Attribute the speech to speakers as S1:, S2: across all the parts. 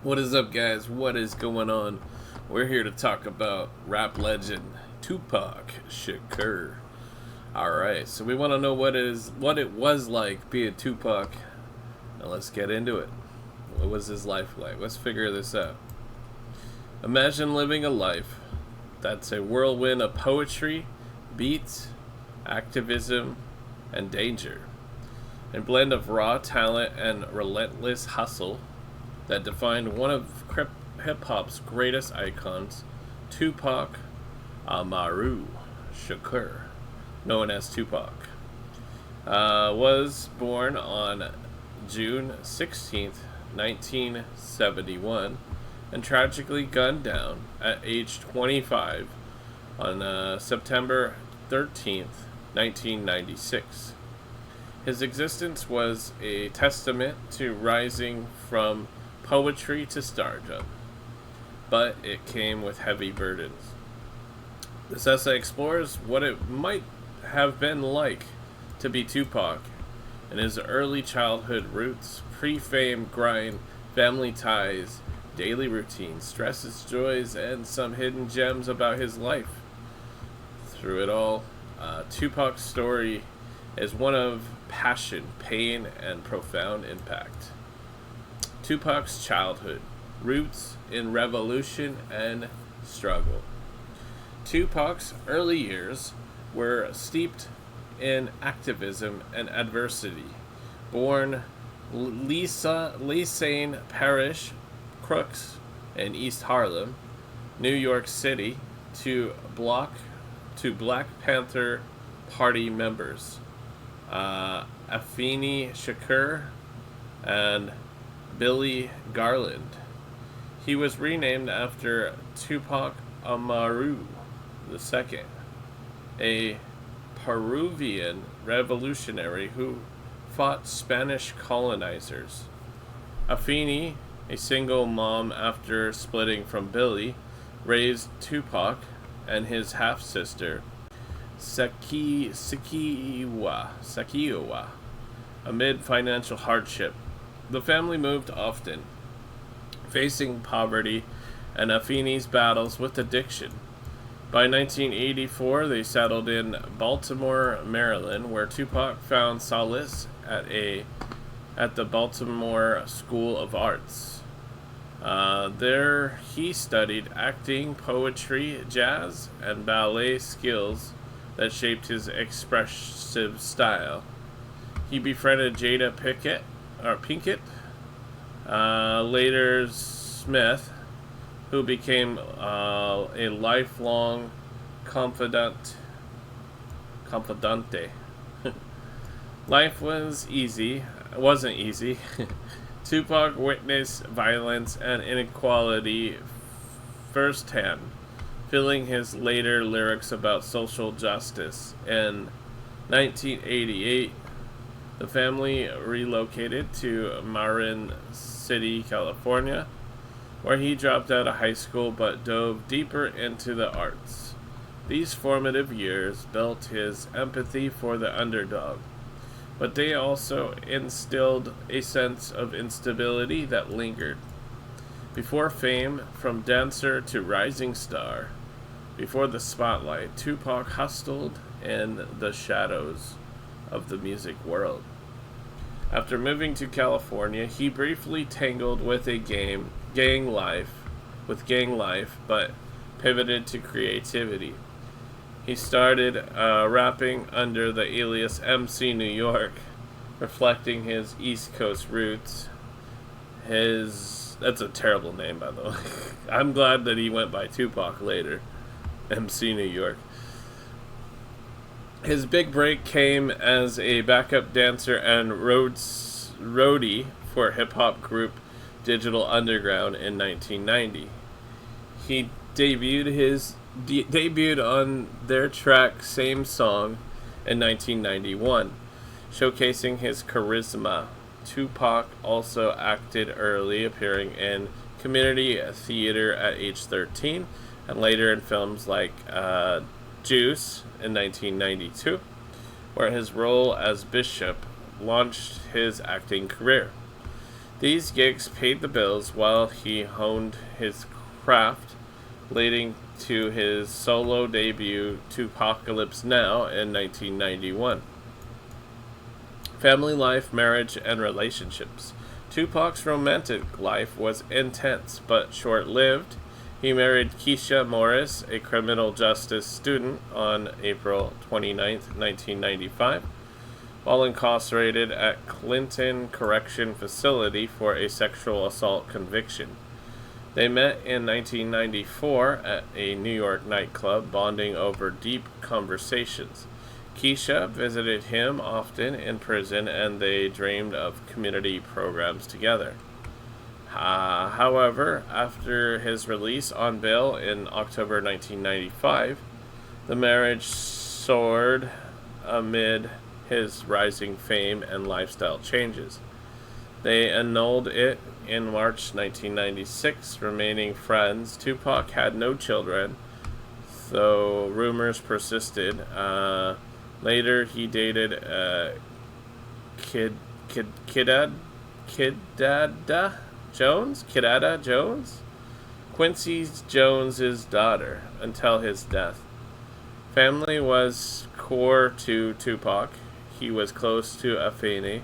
S1: What is up, guys? What is going on? We're here to talk about rap legend Tupac Shakur. Alright, so we want to know what it was like being Tupac. Now let's get into it. What was his life like? Let's figure this out. Imagine living a life that's a whirlwind of poetry, beats, activism, and danger. A blend of raw talent and relentless hustle that defined one of hip-hop's greatest icons, Tupac Amaru Shakur, known as Tupac, was born on June 16th, 1971, and tragically gunned down at age 25 on September 13th, 1996. His existence was a testament to rising from poetry to stardom, but it came with heavy burdens. This essay explores what it might have been like to be Tupac and his early childhood roots, pre-fame grind, family ties, daily routines, stresses, joys, and some hidden gems about his life. Through it all, Tupac's story is one of passion, pain, and profound impact. Tupac's childhood, roots in revolution and struggle. Tupac's early years were steeped in activism and adversity. Born Lisane Parish, Crooks, in East Harlem, New York City, to Black Panther Party members, Afeni Shakur and Billy Garland. He was renamed after Tupac Amaru II, a Peruvian revolutionary who fought Spanish colonizers. Afeni, a single mom after splitting from Billy, raised Tupac and his half-sister, Sakiwa, amid financial hardship. The family moved often, facing poverty and Afeni's battles with addiction. By 1984, they settled in Baltimore, Maryland, where Tupac found solace at the Baltimore School of Arts. There he studied acting, poetry, jazz, and ballet skills that shaped his expressive style. He befriended Jada Pinkett, later Smith, who became a lifelong confidante. Life wasn't easy. Tupac witnessed violence and inequality firsthand, filling his later lyrics about social justice. In 1988, the family relocated to Marin City, California, where he dropped out of high school but dove deeper into the arts. These formative years built his empathy for the underdog, but they also instilled a sense of instability that lingered. Before fame, from dancer to rising star, before the spotlight, Tupac hustled in the shadows of the music world. After moving to California, he briefly tangled with gang life, but pivoted to creativity. He started rapping under the alias MC New York, reflecting his East Coast roots. That's a terrible name, by the way. I'm glad that he went by Tupac later, MC New York. His big break came as a backup dancer and roadie for hip-hop group Digital Underground in 1990. He debuted on their track Same Song in 1991, showcasing his charisma. Tupac also acted early, appearing in community theater at age 13, and later in films like Juice in 1992, where his role as Bishop launched his acting career. These gigs paid the bills while he honed his craft, leading to his solo debut, Tupacalypse Now, in 1991. Family life, marriage, and relationships. Tupac's romantic life was intense but short lived. He married Keisha Morris, a criminal justice student, on April 29, 1995, while incarcerated at Clinton Correction Facility for a sexual assault conviction. They met in 1994 at a New York nightclub, bonding over deep conversations. Keisha visited him often in prison, and they dreamed of community programs together. However, after his release on bail in October 1995, the marriage soared amid his rising fame and lifestyle changes. They annulled it in March 1996, remaining friends. Tupac had no children, though rumors persisted. Later, he dated Kidada Jones, Quincy Jones's daughter, until his death. Family was core to Tupac. He was close to Afeni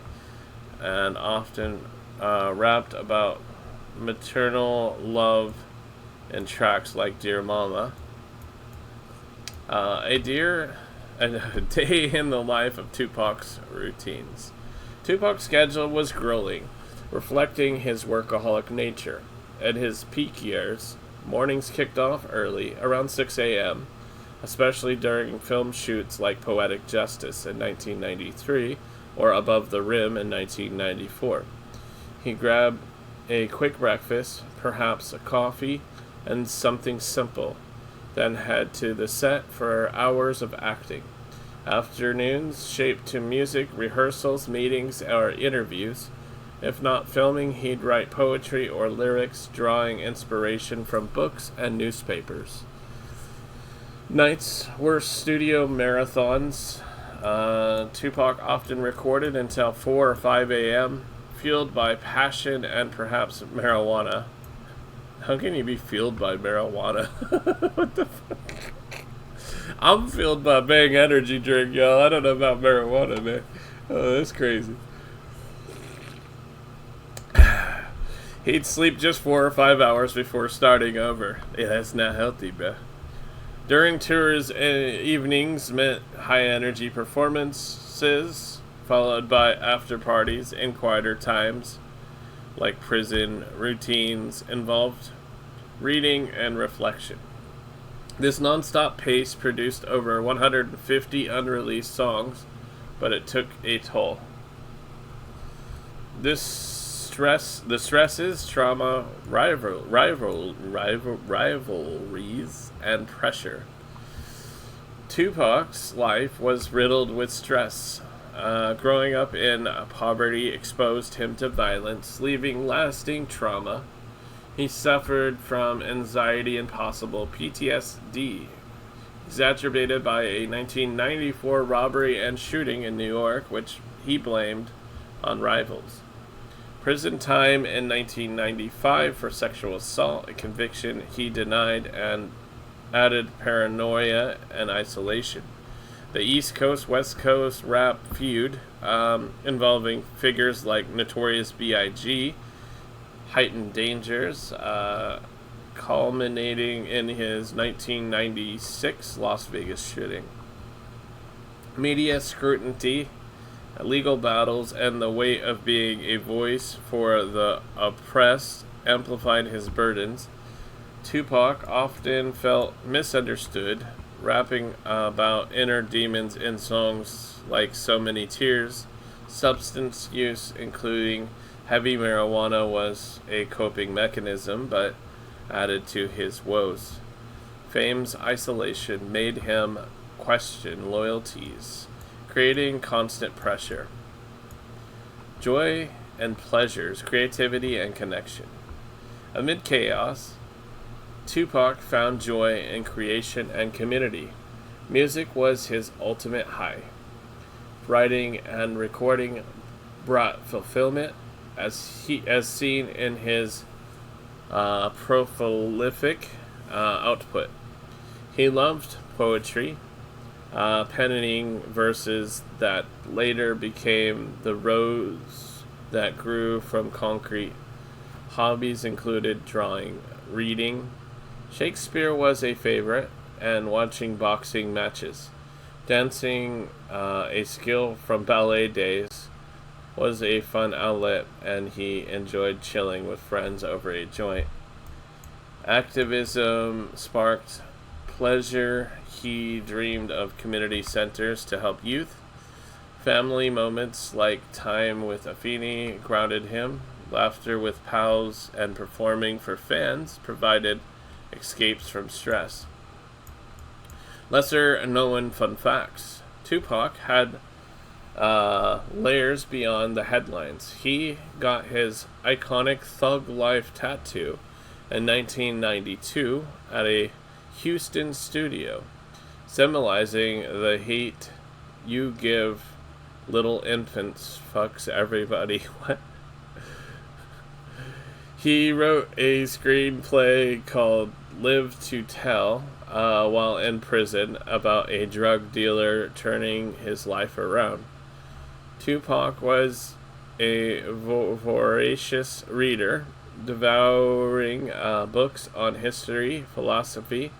S1: and often rapped about maternal love in tracks like Dear Mama. A day in the life of Tupac's routines. Tupac's schedule was grueling, reflecting his workaholic nature. At his peak years, mornings kicked off early, around 6 a.m., especially during film shoots like Poetic Justice in 1993 or Above the Rim in 1994. He grabbed a quick breakfast, perhaps a coffee, and something simple, then head to the set for hours of acting. Afternoons shaped to music, rehearsals, meetings, or interviews. If not filming, he'd write poetry or lyrics, drawing inspiration from books and newspapers. Nights were studio marathons. Tupac often recorded until 4 or 5 a.m., fueled by passion and perhaps marijuana. How can you be fueled by marijuana? What the fuck? I'm fueled by Bang energy drink, y'all. I don't know about marijuana, man. Oh, that's crazy. He'd sleep just 4 or 5 hours before starting over. Yeah, that's not healthy, bro. During tours, evenings meant high-energy performances, followed by after-parties in quieter times, like prison routines, involved reading and reflection. This non-stop pace produced over 150 unreleased songs, but it took a toll. The stresses, trauma, rivalries, and pressure. Tupac's life was riddled with stress. Growing up in poverty exposed him to violence, leaving lasting trauma. He suffered from anxiety and possible PTSD, exacerbated by a 1994 robbery and shooting in New York, which he blamed on rivals. Prison time in 1995 for sexual assault, a conviction he denied, and added paranoia and isolation. The East Coast-West Coast rap feud, involving figures like Notorious B.I.G., heightened dangers, culminating in his 1996 Las Vegas shooting. Media scrutiny, legal battles, and the weight of being a voice for the oppressed amplified his burdens. Tupac often felt misunderstood, rapping about inner demons in songs like So Many Tears. Substance use, including heavy marijuana, was a coping mechanism, but added to his woes. Fame's isolation made him question loyalties, creating constant pressure. Joy and pleasures, creativity and connection. Amid chaos, Tupac found joy in creation and community. Music was his ultimate high. Writing and recording brought fulfillment, as seen in his prolific output. He loved poetry, penning verses that later became the rose that grew from concrete. Hobbies included drawing, reading. Shakespeare was a favorite, and watching boxing matches. Dancing, a skill from ballet days, was a fun outlet, and he enjoyed chilling with friends over a joint. Activism sparked pleasure. He dreamed of community centers to help youth. Family moments like time with Afeni grounded him. Laughter with pals and performing for fans provided escapes from stress. Lesser known fun facts. Tupac had layers beyond the headlines. He got his iconic Thug Life tattoo in 1992 at a Houston studio, symbolizing the hate you give little infants. Fucks everybody. What? He wrote a screenplay called Live to Tell while in prison about a drug dealer turning his life around. Tupac was a voracious reader, devouring books on history, philosophy.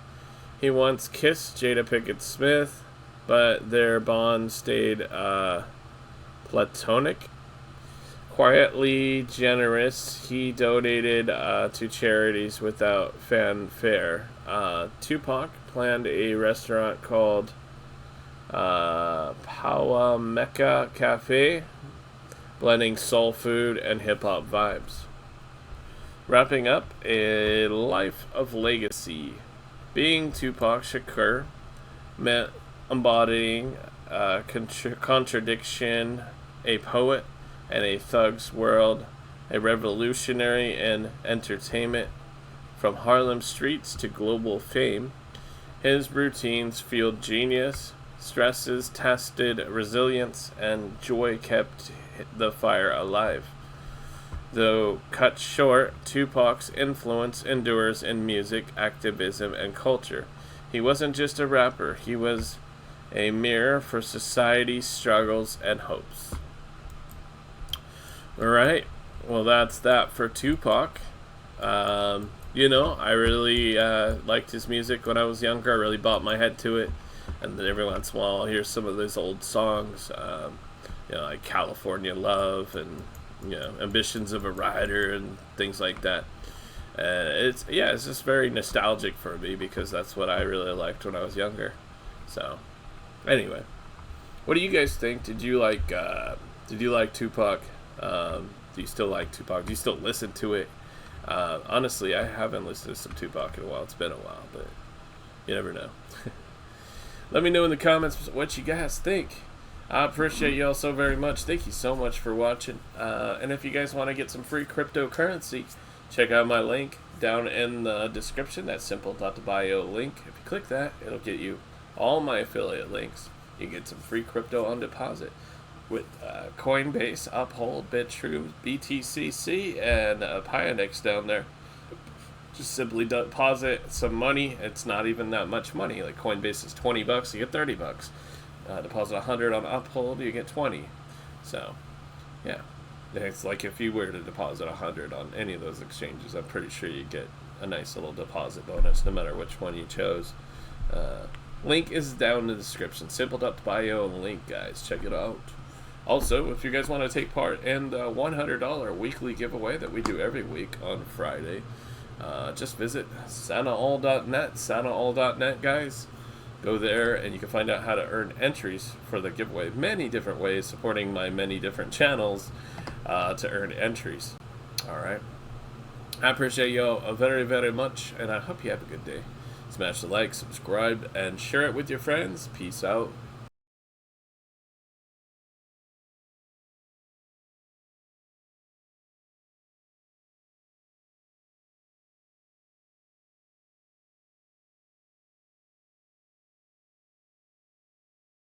S1: He once kissed Jada Pinkett Smith, but their bond stayed platonic. Quietly generous, he donated to charities without fanfare. Tupac planned a restaurant called Powa Mecca Cafe, blending soul food and hip-hop vibes. Wrapping up, a life of legacy. Being Tupac Shakur meant embodying contradiction, a poet and a thug's world, a revolutionary in entertainment. From Harlem streets to global fame, his routines fueled genius, stresses tested resilience, and joy kept the fire alive. Though cut short, Tupac's influence endures in music, activism, and culture. He wasn't just a rapper, he was a mirror for society's struggles and hopes. Alright, well, that's that for Tupac. I really liked his music when I was younger. I really bought my head to it. And then every once in a while, I'll hear some of those old songs, like California Love and, Ambitions of a Rider and things like that. It's just very nostalgic for me because that's what I really liked when I was younger. So, anyway, what do you guys think? Did you like Tupac? Do you still like Tupac? Do you still listen to it? Honestly, I haven't listened to some Tupac in a while. It's been a while, but you never know. Let me know in the comments what you guys think. I appreciate y'all so very much. Thank you so much for watching. And if you guys want to get some free cryptocurrency, check out my link down in the description. That simple.bio link. If you click that, it'll get you all my affiliate links. You get some free crypto on deposit with Coinbase, Uphold, BitTrue, BTCC, and Pionex down there. Just simply deposit some money. It's not even that much money. Like Coinbase is $20, you get $30. Deposit 100 on Uphold, you get 20. So, yeah. It's like if you were to deposit 100 on any of those exchanges, I'm pretty sure you get a nice little deposit bonus no matter which one you chose. Link is down in the description. Simple.bio link, guys. Check it out. Also, if you guys want to take part in the $100 weekly giveaway that we do every week on Friday, just visit santaall.net, santaall.net, guys. Go there and you can find out how to earn entries for the giveaway. Many different ways, supporting my many different channels to earn entries. Alright. I appreciate y'all very, very much, and I hope you have a good day. Smash the like, subscribe, and share it with your friends. Peace out.